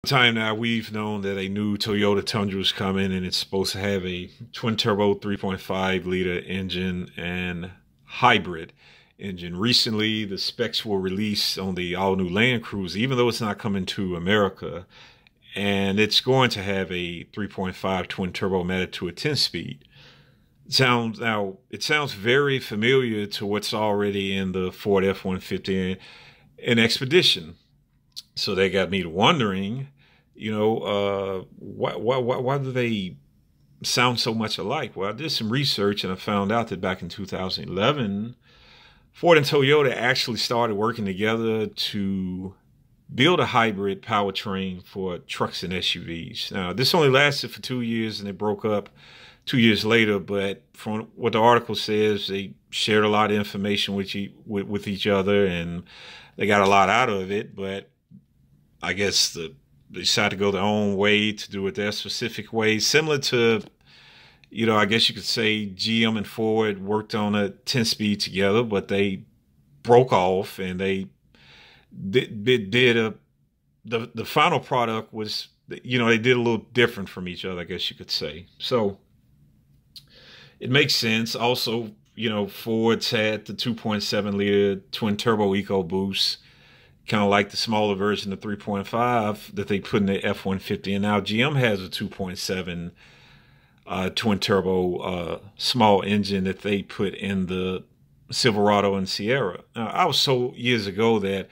Time now we've known that a new Toyota Tundra is coming, and it's supposed to have a twin turbo 3.5 liter engine and hybrid engine. Recently the specs were released on the all new Land Cruiser, even though it's not coming to America, and it's going to have a 3.5 twin turbo mated to a 10-speed. It sounds very familiar to what's already in the Ford F-150 and Expedition. So they got me wondering, why do they sound so much alike? Well, I did some research and I found out that back in 2011, Ford and Toyota actually started working together to build a hybrid powertrain for trucks and SUVs. Now, this only lasted for 2 years and they broke up 2 years later, but from what the article says, they shared a lot of information with each other and they got a lot out of it, but I guess they decided to go their own way, to do it their specific way, similar to, I guess you could say GM and Ford worked on a 10-speed together, but they broke off and they the final product was, they did a little different from each other, I guess you could say. So it makes sense. Also, Ford's had the 2.7 liter twin turbo EcoBoost, kind of like the smaller version of 3.5 that they put in the F-150. And now GM has a 2.7 twin turbo small engine that they put in the Silverado and Sierra. Now, I was told years ago that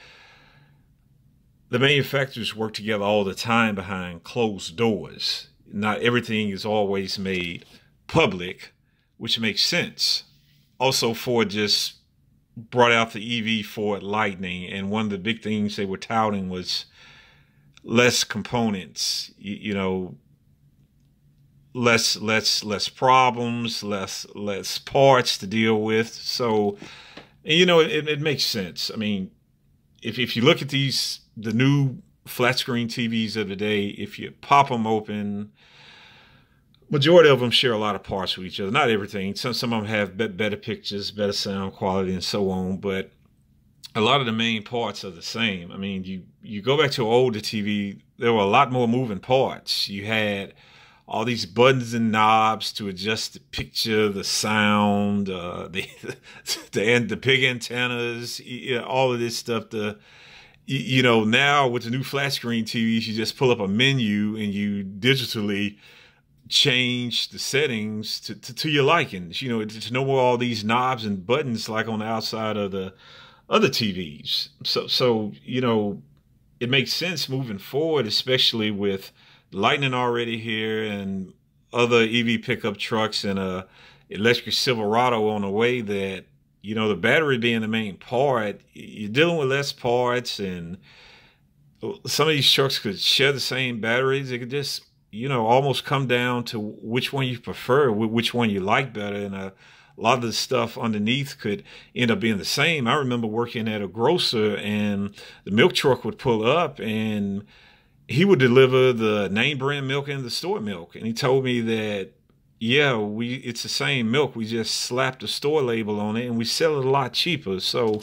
the manufacturers work together all the time behind closed doors. Not everything is always made public, which makes sense. Also, Ford just brought out the EV Ford Lightning, and one of the big things they were touting was less components, less problems, less parts to deal with. So, it makes sense. I mean, if you look at the new flat screen TVs of the day, if you pop them open, majority of them share a lot of parts with each other. Not everything. Some of them have better pictures, better sound quality, and so on. But a lot of the main parts are the same. I mean, you go back to an older TV, there were a lot more moving parts. You had all these buttons and knobs to adjust the picture, the sound, the big antennas, all of this stuff. Now with the new flat screen TVs, you just pull up a menu and you digitally change the settings to your likings, to know all these knobs and buttons like on the outside of the other TVs. So it makes sense moving forward, especially with Lightning already here and other EV pickup trucks and a electric Silverado on the way, that, the battery being the main part, you're dealing with less parts, and some of these trucks could share the same batteries. It could just almost come down to which one you prefer, which one you like better. And a lot of the stuff underneath could end up being the same. I remember working at a grocer, and the milk truck would pull up and he would deliver the name brand milk and the store milk. And he told me that, it's the same milk. We just slapped the store label on it and we sell it a lot cheaper. So,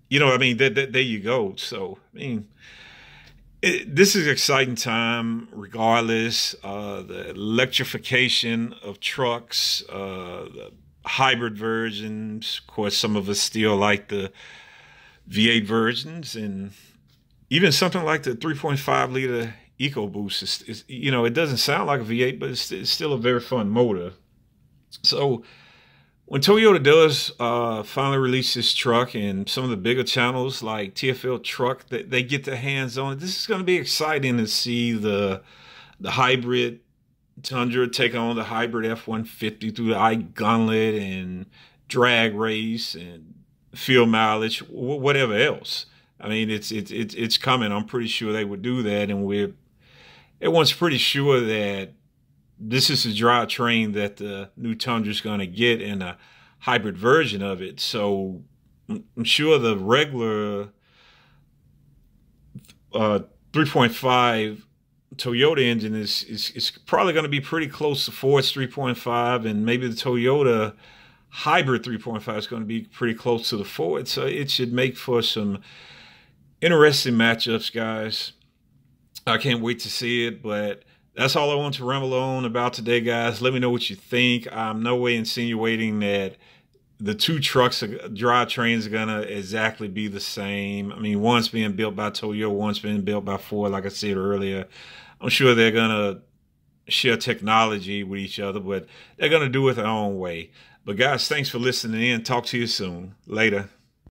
there you go. So, this is an exciting time regardless. The electrification of trucks, the hybrid versions. Of course, some of us still like the V8 versions, and even something like the 3.5 liter EcoBoost is, it doesn't sound like a V8, but it's still a very fun motor. So when Toyota does finally release this truck, and some of the bigger channels like TFL Truck, they get their hands on it, this is going to be exciting to see the hybrid Tundra take on the hybrid F-150 through the iGauntlet and drag race and field mileage, whatever else. I mean, it's coming. I'm pretty sure they would do that, and everyone's pretty sure that this is the drivetrain that the new Tundra is going to get, in a hybrid version of it. So I'm sure the regular 3.5 Toyota engine is probably going to be pretty close to Ford's 3.5, and maybe the Toyota hybrid 3.5 is going to be pretty close to the Ford. So it should make for some interesting matchups, guys. I can't wait to see it, but that's all I want to ramble on about today, guys. Let me know what you think. I'm no way insinuating that the two trucks, drivetrains, are gonna exactly be the same. I mean, one's being built by Toyota, one's being built by Ford, like I said earlier. I'm sure they're gonna share technology with each other, but they're gonna do it their own way. But guys, thanks for listening in. Talk to you soon. Later.